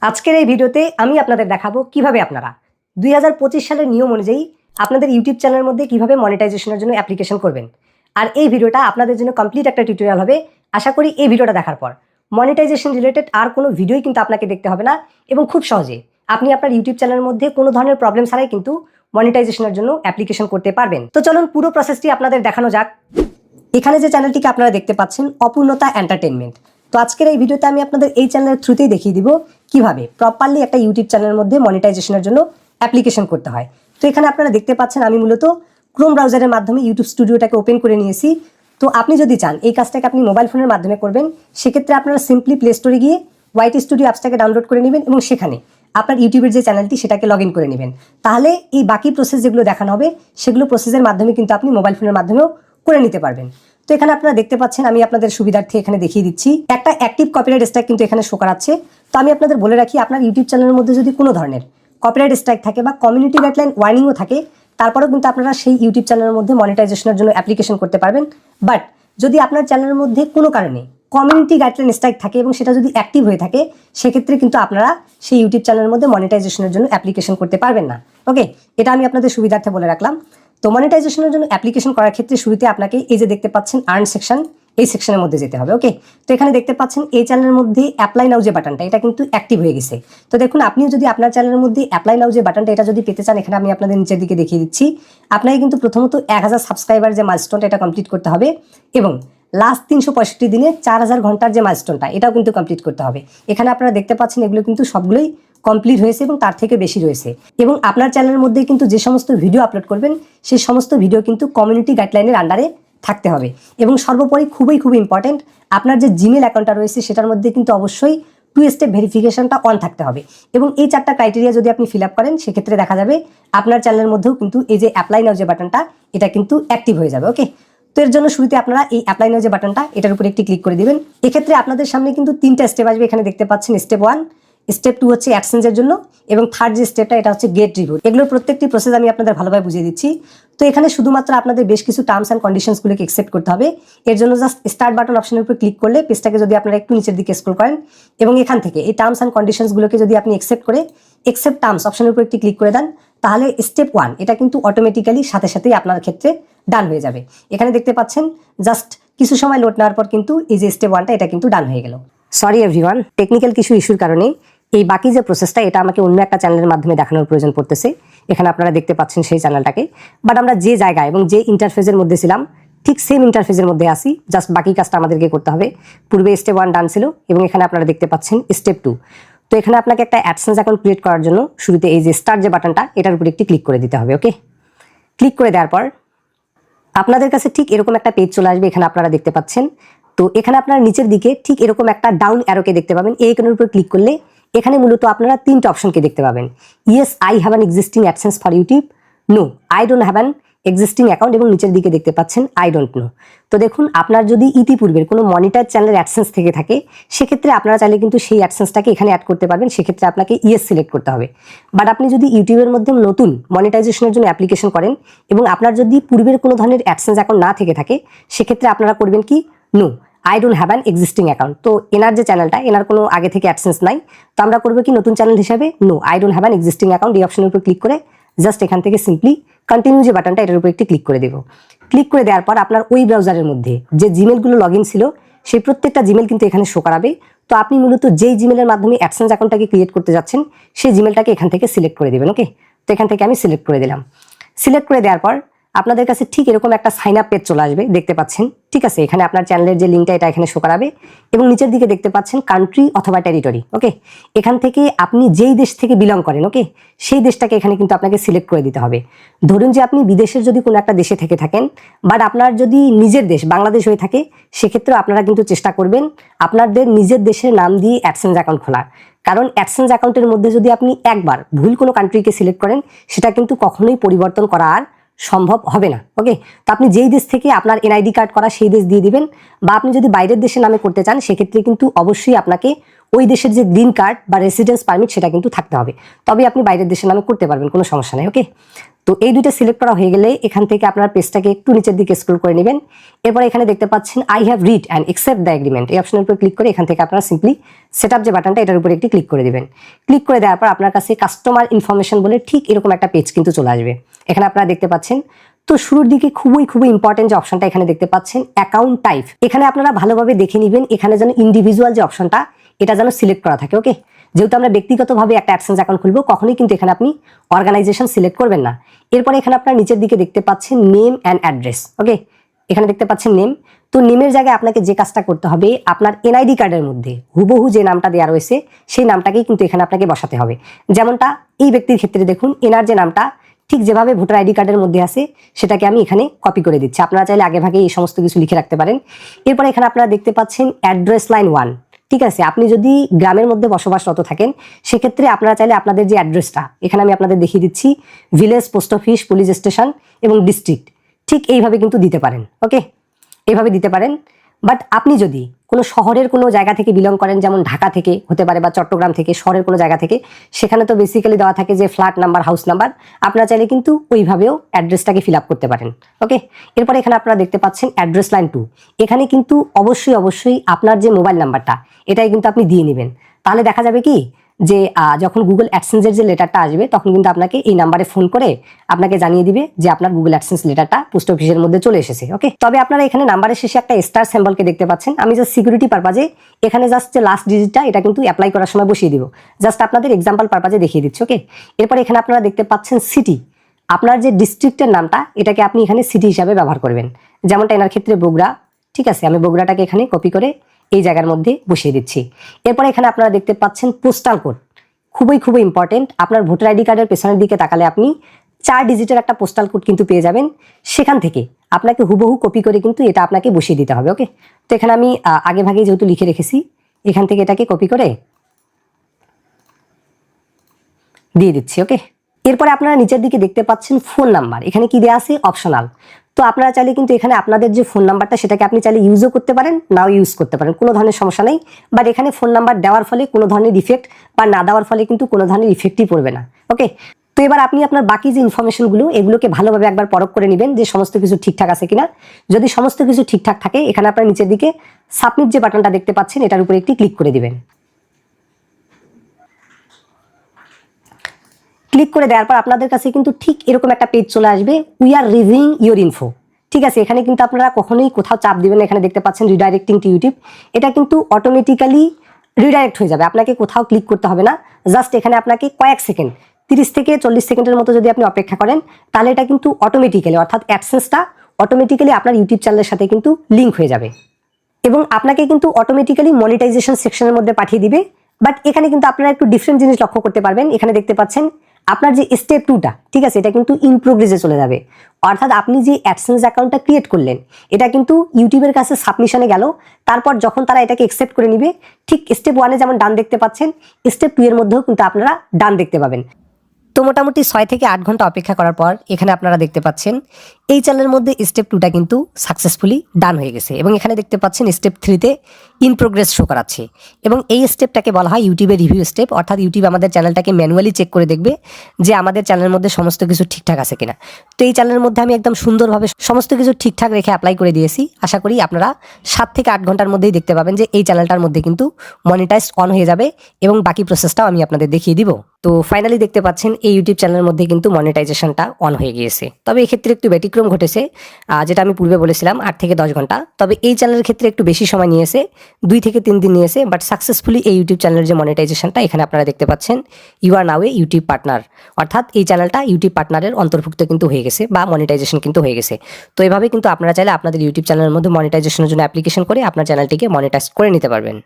আজকের এই ভিডিওতে আমি আপনাদের দেখাবো কিভাবে আপনারা 2025 সালের নিয়ম অনুযায়ী আপনাদের ইউটিউব চ্যানেলের মধ্যে কিভাবে মনিটাইজেশনের জন্য অ্যাপ্লিকেশন করবেন। আর এই ভিডিওটা আপনাদের জন্য কমপ্লিট একটা টিউটোরিয়াল হবে। আশা করি এই ভিডিওটা দেখার পর মনিটাইজেশন রিলেটেড আর কোনো ভিডিওই কিন্তু আপনাকে দেখতে হবে না এবং খুব সহজে আপনি আপনার ইউটিউব চ্যানেলের মধ্যে কোনো ধরনের প্রবলেম ছাড়াই কিন্তু মনিটাইজেশনের জন্য অ্যাপ্লিকেশন করতে পারবেন। তো চলুন পুরো প্রসেসটি আপনাদের দেখানো যাক। এখানে যে চ্যানেলটিকে আপনারা দেখতে পাচ্ছেন অপূর্ণতা এন্টারটেইনমেন্ট। তো আজকের এই ভিডিওতে আমি আপনাদের এই চ্যানেলের থ্রুতেই দেখিয়ে দিব কিভাবে প্রপারলি একটা ইউটিউব চ্যানেলের মধ্যে মনিটাইজেশনের জন্য অ্যাপ্লিকেশন করতে হয়। তো এখানে আপনারা দেখতে পাচ্ছেন আমি মূলত ক্রোম ব্রাউজারের মাধ্যমে ইউটিউব স্টুডিওটাকে ওপেন করে নিয়েছি। তো আপনি যদি চান এই কাজটাকে আপনি মোবাইল ফোনের মাধ্যমে করবেন, সেক্ষেত্রে আপনারা সিম্পলি প্লে স্টোরে গিয়ে ওয়াইটি স্টুডিও অ্যাপসটাকে ডাউনলোড করে নেবেন এবং সেখানে আপনার ইউটিউবের যে চ্যানেলটি সেটাকে লগ ইন করে নেবেন। তাহলে এই বাকি প্রসেস যেগুলো দেখানো হবে সেগুলো প্রসেসের মাধ্যমে কিন্তু আপনি মোবাইল ফোনের মাধ্যমেও করে নিতে পারবেন। তো এখানে আপনারা দেখতে পাচ্ছেন আমি আপনাদের সুবিধার্থে এখানে দেখিয়ে দিচ্ছি একটা অ্যাক্টিভ কপিরাইট স্ট্রাইক কিন্তু এখানে শো করাচ্ছে। তো আমি আপনাদের বলে রাখি, আপনার ইউটিউব চ্যানেলের মধ্যে যদি কোনো ধরনের কপিরাইট স্ট্রাইক থাকে বা কমিউনিটি গাইডলাইন ওয়ার্নিংও থাকে, তারপরেও কিন্তু আপনারা সেই ইউটিউব চ্যানেলের মধ্যে মনিটাইজেশনের জন্য অ্যাপ্লিকেশন করতে পারবেন। বাট যদি আপনার চ্যানেলের মধ্যে কোনো কারণে কমিউনিটি গাইডলাইন স্ট্রাইক থাকে এবং সেটা যদি অ্যাক্টিভ হয়ে থাকে, সেক্ষেত্রে কিন্তু আপনারা সেই ইউটিউব চ্যানেলের মধ্যে মনিটাইজেশনের জন্য অ্যাপ্লিকেশন করতে পারবেন না। ওকে, এটা আমি আপনাদের সুবিধার্থে বলে রাখলাম। তো মনিটাইজেশনের জন্য অ্যাপ্লিকেশন করার ক্ষেত্রে শুরুতে আপনাকে এই যে দেখতে পাচ্ছেন আর্ন সেকশন, এই সেকশনের মধ্যে যেতে হবে। ওকে, তো এখানে দেখতে পাচ্ছেন এই চ্যানেলের মধ্যে অ্যাপ্লাই নাও যে বাটনটা, এটা কিন্তু অ্যাক্টিভ হয়ে গেছে। তো দেখুন, আপনিও যদি আপনার চ্যানেলের মধ্যে অ্যাপ্লাই নাও যে বাটনটা এটা যদি পেতে চান, এখানে আমি আপনাদের নিচের দিকে দেখিয়ে দিচ্ছি। আপনাকে কিন্তু প্রথমত 1000 সাবস্ক্রাইবার যে মাইলস্টোনটা এটা কমপ্লিট করতে হবে এবং লাস্ট 365 দিনে 4000 ঘন্টার যে মাইলস্টোনটা এটাও কিন্তু কমপ্লিট করতে হবে। এখানে আপনারা দেখতে পাচ্ছেন এগুলো কিন্তু সবগুলোই কমপ্লিট হয়েছে এবং তার থেকে বেশি রয়েছে। এবং আপনার চ্যানেলের মধ্যে কিন্তু যে সমস্ত ভিডিও আপলোড করবেন সেই সমস্ত ভিডিও কিন্তু কমিউনিটি গাইডলাইনের আন্ডারে থাকতে হবে। এবং সর্বোপরি খুবই ইম্পর্টেন্ট, আপনার যে জিমেল অ্যাকাউন্টটা রয়েছে সেটার মধ্যে কিন্তু অবশ্যই 2 স্টেপ ভেরিফিকেশনটা অন থাকতে হবে। এবং এই 4টা ক্রাইটেরিয়া যদি আপনি ফিল আপ করেন, সেক্ষেত্রে দেখা যাবে আপনার চ্যানেলের মধ্যেও কিন্তু এই যে অ্যাপ্লাই নাও যে বাটনটা এটা কিন্তু অ্যাক্টিভ হয়ে যাবে। ওকে, তো এর জন্য শুরুতে আপনারা এই অ্যাপ্লাই নাও যে বাটনটা এটার উপরে একটি ক্লিক করে দিবেন। এক্ষেত্রে আপনাদের সামনে কিন্তু 3টা স্টেপ আসবে। এখানে দেখতে পাচ্ছেন স্টেপ 1, স্টেপ 2 হচ্ছে অ্যাডসেন্সের জন্য এবং থার্ড যে স্টেপটা এটা হচ্ছে গেট রিভিউ। এগুলোর প্রত্যেকটি প্রসেস আমি আপনাদের ভালোভাবে বুঝিয়ে দিচ্ছি। তো এখানে শুধুমাত্র আপনাদের বেশ কিছু টার্মস অ্যান্ড কন্ডিশনসগুলোকে অ্যাকসেপ্ট করতে হবে। এর জন্য জাস্ট স্টার্ট বাটন অপশনের উপর ক্লিক করলে পেজটাকে যদি আপনারা একটু নিচের দিকে স্ক্রল করেন এবং এখান থেকে এই টার্মস অ্যান্ড কন্ডিশনসগুলোকে যদি আপনি অ্যাকসেপ্ট করে অ্যাকসেপ্ট টার্মস অপশনের উপর একটি ক্লিক করে দেন, তাহলে স্টেপ 1 এটা কিন্তু অটোমেটিক্যালি সাথেই আপনার ক্ষেত্রে ডান হয়ে যাবে। এখানে দেখতে পাচ্ছেন জাস্ট কিছু সময় লোড নেওয়ার পর কিন্তু এই যে স্টেপ 1টা এটা কিন্তু ডান হয়ে গেল। সরি এভরিওয়ান, টেকনিক্যাল কিছু ইস্যুর কারণে এই বাকি যে প্রসেসটা এটা আমাকে অন্য একটা চ্যানেলের মাধ্যমে দেখানোর প্রয়োজন পড়তেছে। এখানে আপনারা দেখতে পাচ্ছেন সেই চ্যানেলটাকে, বাট আমরা যে জায়গায় এবং যে ইন্টারফেসের মধ্যে ছিলাম ঠিক সেম ইন্টারফেসের মধ্যে আসি। জাস্ট বাকি কাজটা আমাদেরকে করতে হবে। পূর্বে স্টেপ 1 ডান ছিল এবং এখানে আপনারা দেখতে পাচ্ছেন স্টেপ 2। তো এখানে আপনাকে একটা অ্যাডসেন্স অ্যাকাউন্ট ক্রিয়েট করার জন্য শুরুতে এই যে স্টার্ট যে বাটনটা এটার উপরে একটি ক্লিক করে দিতে হবে। ওকে, ক্লিক করে দেওয়ার পর আপনাদের কাছে ঠিক এরকম একটা পেজ চলে আসবে। এখানে আপনারা দেখতে পাচ্ছেন, তো এখানে আপনারা নিচের দিকে ঠিক এরকম একটা ডাউন অ্যারোকে দেখতে পাবেন। এই আইকনের উপর ক্লিক করলে এখানে মূলত আপনারা 3টা অপশনকে দেখতে পাবেন। Yes I have an existing AdSense for YouTube, no I don't have an existing account এবং নিচের দিকে দেখতে পাচ্ছেন আই ডোন্ট নো। তো দেখুন, আপনার যদি ইতিপূর্বের কোনো মনিটাইজ চ্যানেলের অ্যাডসেন্স থেকে থাকে, সেক্ষেত্রে আপনারা চাইলে কিন্তু সেই অ্যাডসেন্সটাকে এখানে অ্যাড করতে পারবেন। সেক্ষেত্রে আপনাকে ইয়েস সিলেক্ট করতে হবে। বাট আপনি যদি ইউটিউবের মধ্যে নতুন মনিটাইজেশনের জন্য অ্যাপ্লিকেশন করেন এবং আপনার যদি পূর্বের কোনো ধরনের অ্যাডসেন্স অ্যাকাউন্ট না থেকে থাকে, সেক্ষেত্রে আপনারা করবেন কি, no I don't have an existing account. তো এনার যে চ্যানেলটা এনার কোনো আগে থেকে অ্যাডসেন্স নাই, তো আমরা করবো কি নতুন চ্যানেল হিসাবে no I don't have an existing account এই অপশনের উপর ক্লিক করে জাস্ট এখান থেকে সিম্পলি কন্টিনিউ যে বাটনটা এটার উপর একটি ক্লিক করে দেবো। ক্লিক করে দেওয়ার পর আপনার ওই ব্রাউজারের মধ্যে যে জিমেলগুলো লগ ইন ছিল সেই প্রত্যেকটা জিমেল কিন্তু এখানে শো করাবে। তো আপনি মূলত যেই জিমেলের মাধ্যমে অ্যাডসেন্স অ্যাকাউন্টটাকে ক্রিয়েট করতে যাচ্ছেন সেই জিমেলটাকে এখান থেকে সিলেক্ট করে দেবেন। ওকে, তো এখান থেকে আমি সিলেক্ট করে দিলাম। সিলেক্ট করে দেওয়ার পর আপনাদের কাছে ঠিক এরকম একটা সাইন আপ পেজ চলে আসবে, দেখতে পাচ্ছেন। ঠিক আছে, এখানে আপনার চ্যানেলের যে লিঙ্কটা এটা এখানে শো করাবে এবং নিচের দিকে দেখতে পাচ্ছেন কান্ট্রি অথবা টেরিটরি। ওকে, এখান থেকে আপনি যেই দেশ থেকে বিলং করেন, ওকে, সেই দেশটাকে এখানে কিন্তু আপনাকে সিলেক্ট করে দিতে হবে। ধরুন যে আপনি বিদেশের যদি কোনো একটা দেশে থেকে থাকেন, বাট আপনার যদি নিজের দেশ বাংলাদেশ হয়ে থাকে, সেক্ষেত্রে আপনারা কিন্তু চেষ্টা করবেন আপনাদের নিজের দেশের নাম দিয়ে অ্যাডসেন্স অ্যাকাউন্ট খোলার। কারণ অ্যাডসেন্স অ্যাকাউন্টের মধ্যে যদি আপনি একবার ভুল কোনো কান্ট্রিকে সিলেক্ট করেন, সেটা কিন্তু কখনোই পরিবর্তন করা আর সম্ভব হবে না। ওকে, তো আপনি যেই দেশ থেকে আপনার এনআইডি কার্ড করা সেই দেশ দিয়ে দিবেন, বা আপনি যদি বাইরের দেশের নামে করতে চান সেক্ষেত্রে কিন্তু অবশ্যই আপনাকে ওই দেশের যে গ্রিন কার্ড বা রেসিডেন্স পারমিট সেটা কিন্তু থাকতে হবে, তবে আপনি বাইরের দেশের নামে করতে পারবেন, কোনো সমস্যা নেই। ওকে, তো এই দুইটা সিলেক্ট করা হয়ে গেলে এখান থেকে আপনার পেজটাকে একটু নিচের দিকে স্ক্রল করে নেবেন। এরপর এখানে দেখতে পাচ্ছেন I have read and accept the agreement, এই অপশনের উপর ক্লিক করে এখান থেকে আপনারা সিম্পলি সেট আপ যে বাটনটা এটার উপরে একটি ক্লিক করে দিবেন। ক্লিক করে দেওয়ার পর আপনার কাছে কাস্টমার ইনফরমেশন বলে ঠিক এরকম একটা পেজ কিন্তু চলে আসবে। এখানে আপনারা দেখতে পাচ্ছেন, তো শুরুর দিকে খুবই ইম্পর্টেন্ট যে অপশনটা এখানে দেখতে পাচ্ছেন অ্যাকাউন্ট টাইপ, এখানে আপনারা ভালোভাবে দেখে নেবেন এখানে যেন ইন্ডিভিজুয়াল যে অপশনটা এটা যেন সিলেক্ট করা থাকে। ওকে, যেহেতু আমরা ব্যক্তিগতভাবে একটা অ্যাডসেন্স অ্যাকাউন্ট খুলবো, কখনোই কিন্তু এখানে আপনি অর্গানাইজেশন সিলেক্ট করবেন না। এরপরে এখানে আপনার নিচের দিকে দেখতে পাচ্ছেন নেম অ্যান্ড অ্যাড্রেস। ওকে, এখানে দেখতে পাচ্ছেন নেম, তো নেমের জায়গায় আপনাকে যে কাজটা করতে হবে আপনার এনআইডি কার্ডের মধ্যে হুবহু যে নামটা দেওয়া রয়েছে সেই নামটাকেই কিন্তু এখানে আপনাকে বসাতে হবে। যেমনটা এই ব্যক্তির ক্ষেত্রে দেখুন, এনার যে নামটা ঠিক যেভাবে ভোটার আইডি কার্ডের মধ্যে আছে সেটাকে আমি এখানে কপি করে দিচ্ছি। আপনারা চাইলে আগে ভাগে এই সমস্ত কিছু লিখে রাখতে পারেন। এরপরে এখানে আপনারা দেখতে পাচ্ছেন অ্যাড্রেস লাইন 1। ঠিক আছে, আপনি যদি গ্রামের মধ্যে বসবাসরত থাকেন সেক্ষেত্রে আপনারা চাইলে আপনাদের যে অ্যাড্রেসটা এখানে আমি আপনাদের দেখিয়ে দিচ্ছি, village, post office, police station এবং ডিস্ট্রিক্ট, ঠিক এইভাবে কিন্তু দিতে পারেন। ওকে, এইভাবে দিতে পারেন। বাট আপনি যদি কোনো শহরের কোনো জায়গা থেকে বিলং করেন, যেমন ঢাকা থেকে হতে পারে বা চট্টগ্রাম থেকে, শহরের কোনো জায়গা থেকে, সেখানে তো বেসিক্যালি দেওয়া থাকে যে ফ্ল্যাট নাম্বার, হাউস নাম্বার, আপনারা চাইলে কিন্তু ওইভাবেও অ্যাড্রেসটাকে ফিল আপ করতে পারেন। ওকে, এরপরে এখানে আপনারা দেখতে পাচ্ছেন অ্যাড্রেস লাইন 2, এখানে কিন্তু অবশ্যই আপনার যে মোবাইল নাম্বারটা এটাই কিন্তু আপনি দিয়ে নেবেন। তাহলে দেখা যাবে কি যে যখন গুগল অ্যাডসেন্সের যে লেটারটা আসবে তখন কিন্তু আপনাকে এই নাম্বারে ফোন করে আপনাকে জানিয়ে দিবে যে আপনার গুগল অ্যাডসেন্স লেটারটা পোস্ট অফিসের মধ্যে চলে এসেছে। ওকে, তবে আপনারা এখানে নাম্বারের শেষে একটা স্টার সিম্বলকে দেখতে পাচ্ছেন, আমি জাস্ট সিকিউরিটি পারপাজে এখানে জাস্ট যে লাস্ট ডিজিটটা এটা কিন্তু অ্যাপ্লাই করার সময় বসিয়ে দিব, জাস্ট আপনাদের এক্সাম্পল পারপাজে দেখিয়ে দিচ্ছি। ওকে, এরপর এখানে আপনারা দেখতে পাচ্ছেন সিটি, আপনার যে ডিস্ট্রিক্টের নামটা এটাকে আপনি এখানে সিটি হিসাবে ব্যবহার করবেন, যেমনটা এনার ক্ষেত্রে বগুড়া। ঠিক আছে, আমি বগুড়াটাকে এখানে কপি করে এই জায়গার মধ্যে বসিয়ে দিচ্ছি। এরপর এখানে আপনারা দেখতে পাচ্ছেন পোস্টাল কোড, খুবই ইম্পর্টেন্ট। আপনার ভোটার আইডি কার্ডের পেছনের দিকে তাকালে আপনি 4 ডিজিটের একটা পোস্টাল কোড কিন্তু পেয়ে যাবেন, সেখান থেকে আপনাকে হুবহু কপি করে কিন্তু এটা আপনাকে বসিয়ে দিতে হবে। ওকে, তো এখানে আমি আগে ভাগে যেহেতু লিখে রেখেছি এখান থেকে এটাকে কপি করে দিয়ে দিচ্ছি। ওকে, এরপরে আপনারা নিচের দিকে দেখতে পাচ্ছেন ফোন নাম্বার, এখানে কি দেওয়া আছে অপশনাল। তো আপনারা চাইলে কিন্তু এখানে আপনাদের যে ফোন নাম্বারটা সেটাকে আপনি চাইলে ইউজও করতে পারেন, নাও ইউজ করতে পারেন, কোনো ধরনের সমস্যা নেই। বাট এখানে ফোন নাম্বার দেওয়ার ফলে কোনো ধরনের ইফেক্ট বা না দেওয়ার ফলে কিন্তু কোনো ধরনের ইফেক্টই পড়বে না। ওকে, তো এবার আপনি আপনার বাকি যে ইনফরমেশনগুলো এগুলোকে ভালোভাবে একবার পরখ করে নেবেন যে সমস্ত কিছু ঠিকঠাক আছে কিনা। যদি সমস্ত কিছু ঠিকঠাক থাকে এখানে আপনার নিচের দিকে সাবমিট যে বাটনটা দেখতে পাচ্ছেন এটার উপরে একটি ক্লিক করে দিবেন। ক্লিক করে দেওয়ার পর আপনাদের কাছে কিন্তু ঠিক এরকম একটা পেজ চলে আসবে, we are reviewing your info. ঠিক আছে, এখানে কিন্তু আপনারা কখনোই কোথাও চাপ দিবেন না। এখানে দেখতে পাচ্ছেন রিডাইরেক্টিং টু ইউটিউব, এটা কিন্তু অটোমেটিক্যালি রিডাইরেক্ট হয়ে যাবে, আপনাকে কোথাও ক্লিক করতে হবে না। জাস্ট এখানে আপনাকে কয়েক সেকেন্ড, 30 থেকে 40 সেকেন্ডের মতো যদি আপনি অপেক্ষা করেন তাহলে এটা কিন্তু অটোমেটিক্যালি, অর্থাৎ অ্যাডসেন্সটা অটোমেটিক্যালি আপনার ইউটিউব চ্যানেলের সাথে কিন্তু লিঙ্ক হয়ে যাবে এবং আপনাকে কিন্তু অটোমেটিক্যালি মনিটাইজেশন সেকশনের মধ্যে পাঠিয়ে দিবে। বাট এখানে কিন্তু আপনারা একটু ডিফারেন্ট জিনিস লক্ষ্য করতে পারবেন। এখানে দেখতে পাচ্ছেন আপনার যে স্টেপ 2টা, ঠিক আছে, এটা কিন্তু ইন প্রোগ্রেসে চলে যাবে, অর্থাৎ আপনি যে অ্যাডসেন্স অ্যাকাউন্টটা ক্রিয়েট করলেন এটা কিন্তু ইউটিউবের কাছে সাবমিশনে গেল, তারপর যখন তারা এটাকে অ্যাকসেপ্ট করে নিবে ঠিক স্টেপ 1-এ যেমন ডান দেখতে পাচ্ছেন, স্টেপ 2 এর মধ্যেও কিন্তু আপনারা ডান দেখতে পাবেন। তো মোটামুটি 6 থেকে 8 ঘন্টা অপেক্ষা করার পর এখানে আপনারা দেখতে পাচ্ছেন এই চ্যানেলের মধ্যে স্টেপ 2টা কিন্তু সাকসেসফুলি ডান হয়ে গেছে এবং এখানে দেখতে পাচ্ছেন স্টেপ 3-তে ইন প্রোগ্রেস শো করাচ্ছে এবং এই স্টেপটাকে বলা হয় ইউটিউবের রিভিউ স্টেপ, অর্থাৎ ইউটিউব আমাদের চ্যানেলটাকে ম্যানুয়ালি চেক করে দেখবে যে আমাদের চ্যানেলের মধ্যে সমস্ত কিছু ঠিকঠাক আছে কিনা। তো এই চ্যানেলের মধ্যে আমি একদম সুন্দরভাবে সমস্ত কিছু ঠিকঠাক রেখে অ্যাপ্লাই করে দিয়েছি। আশা করি আপনারা 7 থেকে 8 ঘন্টার মধ্যেই দেখতে পাবেন যে এই চ্যানেলটার মধ্যে কিন্তু মনিটাইজড অন হয়ে যাবে এবং বাকি প্রসেসটাও আমি আপনাদের দেখিয়ে দিব। তো ফাইনালি দেখতে পাচ্ছেন এই ইউটিউব চ্যানেলের মধ্যে কিন্তু মনিটাইজেশনটা অন হয়ে গিয়েছে। তবে এক্ষেত্রে একটু ব্যতিক্রম ঘটেছে, যেটা আমি পূর্বে বলেছিলাম 8 থেকে 10 ঘন্টা, তবে এই চ্যানেলের ক্ষেত্রে একটু বেশি সময় নিয়েছে, 2 থেকে 3 দিন নিয়েছে। বাট সাকসেসফুলি এই ইউটিউব চ্যানেলের যে মনিটাইজেশনটা এখানে আপনারা দেখতে পাচ্ছেন you are now a YouTube partner, অর্থাৎ এই চ্যানেলটা ইউটিউব পার্টনারের অন্তর্ভুক্ত কিন্তু হয়ে গেছে বা মনিটাইজেশন কিন্তু হয়ে গেছে। তো এভাবে কিন্তু আপনারা চাইলে আপনাদের ইউটিউব চ্যানেলের মধ্যে মনিটাইজেশনের জন্য অ্যাপ্লিকেশন করে আপনার চ্যানেলটিকে মনিটাইজ করে নিতে পারবেন।